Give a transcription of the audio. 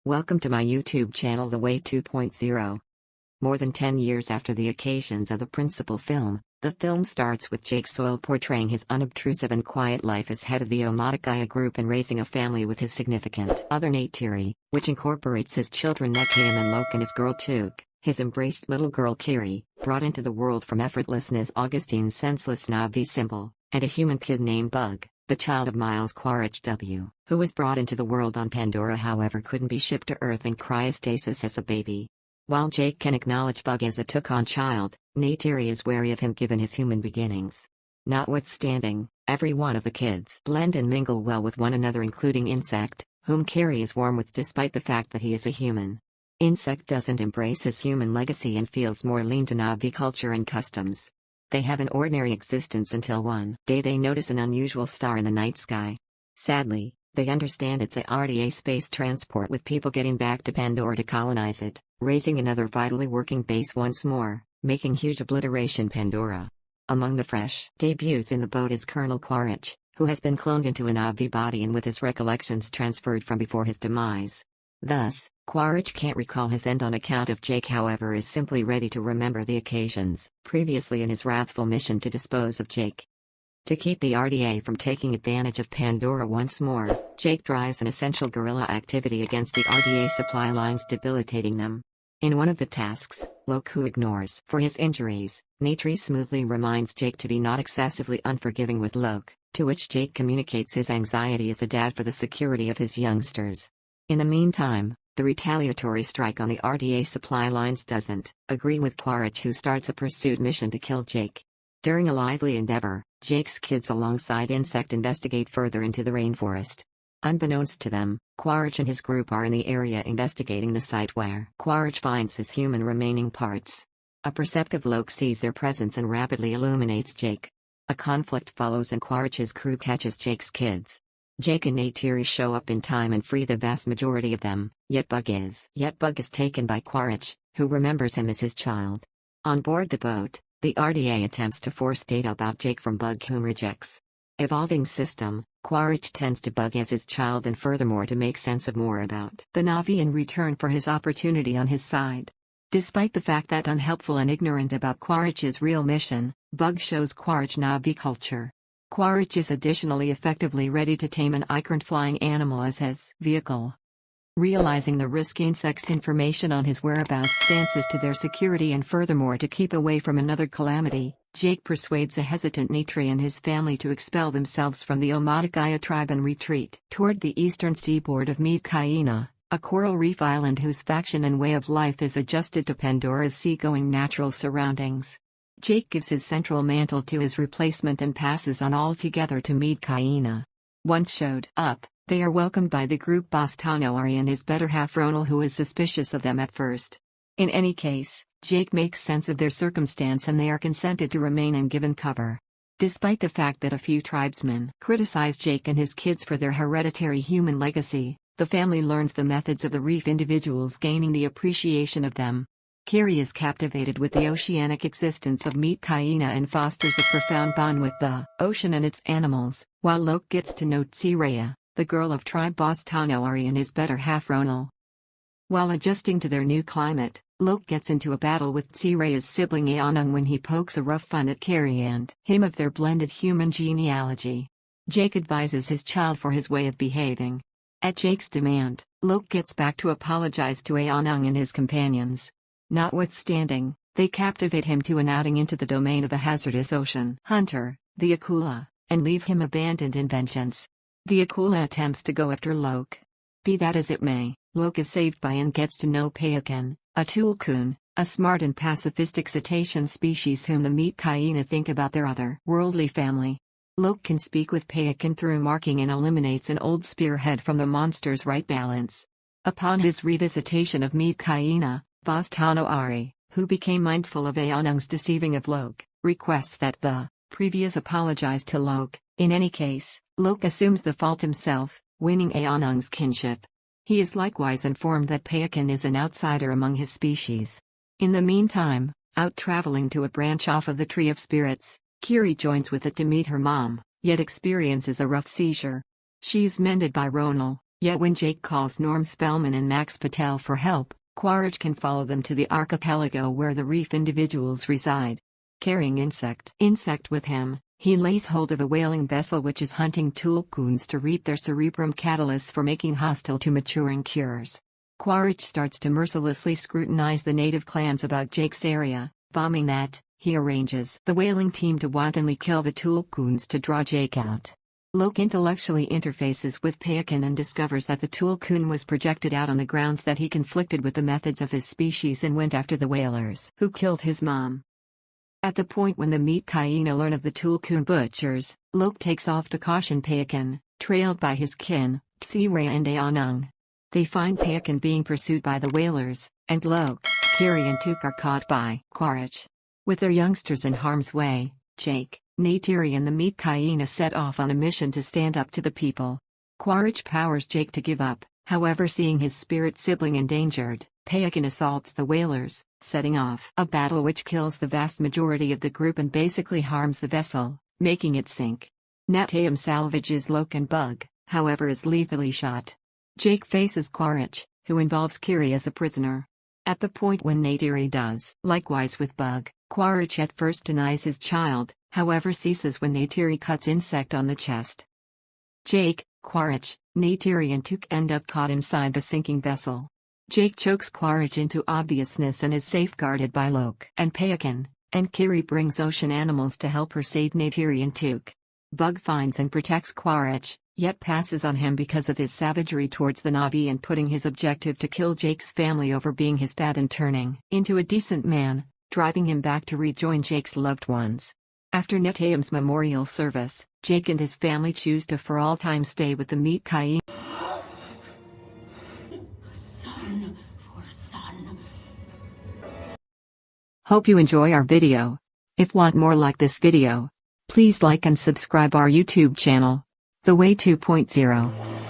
Welcome to my YouTube channel The Way 2.0. More than 10 years after the occasions of the principal film, the film starts with Jake Sully portraying his unobtrusive and quiet life as head of the Omotakaya group and raising a family with his significant other Neytiri, which incorporates his children Nekayam and Loke and his girl Tuk, his embraced little girl Kiri, brought into the world from effortlessness Augustine's senseless Navi symbol, and a human kid named Bug, the child of Miles Quaritch W., who was brought into the world on Pandora however couldn't be shipped to Earth in cryostasis as a baby. While Jake can acknowledge Bug as a took-on child, Neytiri is wary of him given his human beginnings. Notwithstanding, every one of the kids blend and mingle well with one another including Insect, whom Kiri is warm with despite the fact that he is a human. Insect doesn't embrace his human legacy and feels more lean to Navi culture and customs. They have an ordinary existence until one day they notice an unusual star in the night sky. Sadly, they understand it's a RDA space transport with people getting back to Pandora to colonize it, raising another vitally working base once more, making huge obliteration Pandora. Among the fresh debuts in the boat is Colonel Quaritch, who has been cloned into an Navi body and with his recollections transferred from before his demise. Thus, Quaritch can't recall his end on account of Jake however is simply ready to remember the occasions previously in his wrathful mission to dispose of Jake. To keep the RDA from taking advantage of Pandora once more, Jake drives an essential guerrilla activity against the RDA supply lines debilitating them. In one of the tasks, Loke who ignores for his injuries, Neytiri smoothly reminds Jake to be not excessively unforgiving with Loke, to which Jake communicates his anxiety as a dad for the security of his youngsters. In the meantime, the retaliatory strike on the RDA supply lines doesn't agree with Quaritch who starts a pursuit mission to kill Jake. During a lively endeavor, Jake's kids alongside Insect investigate further into the rainforest. Unbeknownst to them, Quaritch and his group are in the area investigating the site where Quaritch finds his human remaining parts. A perceptive Loke sees their presence and rapidly illuminates Jake. A conflict follows and Quaritch's crew catches Jake's kids. Jake and Neytiri show up in time and free the vast majority of them, yet Bug is taken by Quaritch, who remembers him as his child. On board the boat, the RDA attempts to force data about Jake from Bug whom rejects. Evolving system, Quaritch tends to Bug as his child and furthermore to make sense of more about the Navi in return for his opportunity on his side. Despite the fact that unhelpful and ignorant about Quaritch's real mission, Bug shows Quaritch Navi culture. Quaritch is additionally effectively ready to tame an acorn flying animal as his vehicle. Realizing the risk Insect's information on his whereabouts stances to their security and furthermore to keep away from another calamity, Jake persuades a hesitant Neytiri and his family to expel themselves from the Omotakaya tribe and retreat toward the eastern seaboard of Meadkaina, a coral reef island whose faction and way of life is adjusted to Pandora's seagoing natural surroundings. Jake gives his central mantle to his replacement and passes on altogether to Meadkaina. Once showed up, they are welcomed by the group boss Tannoari and his better half Ronal who is suspicious of them at first. In any case, Jake makes sense of their circumstance and they are consented to remain and given cover. Despite the fact that a few tribesmen criticize Jake and his kids for their hereditary human legacy, the family learns the methods of the reef individuals gaining the appreciation of them. Kiri is captivated with the oceanic existence of Meadkaina and fosters a profound bond with the ocean and its animals, while Loke gets to know Tsireya, the girl of tribe boss Tannoari and his better half Ronal. While adjusting to their new climate, Loke gets into a battle with Tsireya's sibling Aonung when he pokes a rough fun at Kiri and him of their blended human genealogy. Jake advises his child for his way of behaving. At Jake's demand, Loke gets back to apologize to Aonung and his companions. Notwithstanding, they captivate him to an outing into the domain of a hazardous ocean hunter, the Akula, and leave him abandoned in vengeance. The Akula attempts to go after Loke. Be that as it may, Loke is saved by and gets to know Payakan, a Tulkun, a smart and pacifistic cetacean species whom the Meadkaina think about their other worldly family. Loke can speak with Payakan through marking and eliminates an old spearhead from the monster's right balance. Upon his revisitation of Meadkaina, boss Tannoari, who became mindful of Aonung's deceiving of Loke, requests that the previous apologize to Loke. In any case, Loke assumes the fault himself, winning Aonung's kinship. He is likewise informed that Payakan is an outsider among his species. In the meantime, out traveling to a branch off of the Tree of Spirits, Kiri joins with it to meet her mom, yet experiences a rough seizure. She's mended by Ronal, Yet when Jake calls Norm Spellman and Max Patel for help, Quaritch can follow them to the archipelago where the reef individuals reside. Carrying insect with him, he lays hold of a whaling vessel which is hunting tulkuns to reap their cerebrum catalysts for making hostile to maturing cures. Quaritch starts to mercilessly scrutinize the native clans about Jake's area, bombing that. He arranges the whaling team to wantonly kill the tulkuns to draw Jake out. Locke intellectually interfaces with Payakan and discovers that the tulkun was projected out on the grounds that he conflicted with the methods of his species and went after the whalers who killed his mom. At the point when the meat hyena learn of the tulkun butchers, Locke takes off to caution Payakan, trailed by his kin, Xiray and Aonung. They find Payakan being pursued by the whalers, and Locke, Kiri and Tuk are caught by Quaritch. With their youngsters in harm's way, Jake, Neytiri and the meat hyena set off on a mission to stand up to the people. Quaritch powers Jake to give up, however, seeing his spirit sibling endangered, Payakan assaults the whalers, setting off a battle which kills the vast majority of the group and basically harms the vessel, making it sink. Neytiri salvages Locke and Bug, however is lethally shot. Jake faces Quaritch, who involves Kiri as a prisoner. At the point when Neytiri does likewise with Bug, Quaritch at first denies his child, however ceases when Neytiri cuts insect on the chest. Jake, Quaritch, Neytiri and Tuk end up caught inside the sinking vessel. Jake chokes Quaritch into obviousness and is safeguarded by Locke and Payakan, and Kiri brings ocean animals to help her save Neytiri and Tuk. Bug finds and protects Quaritch, yet passes on him because of his savagery towards the Na'vi and putting his objective to kill Jake's family over being his dad and turning into a decent man, driving him back to rejoin Jake's loved ones. After Neytiri's memorial service, Jake and his family choose to for all time stay with the meat hyena. Son for son. Hope you enjoy our video. If want more like this video, please like and subscribe our YouTube channel, The Way 2.0.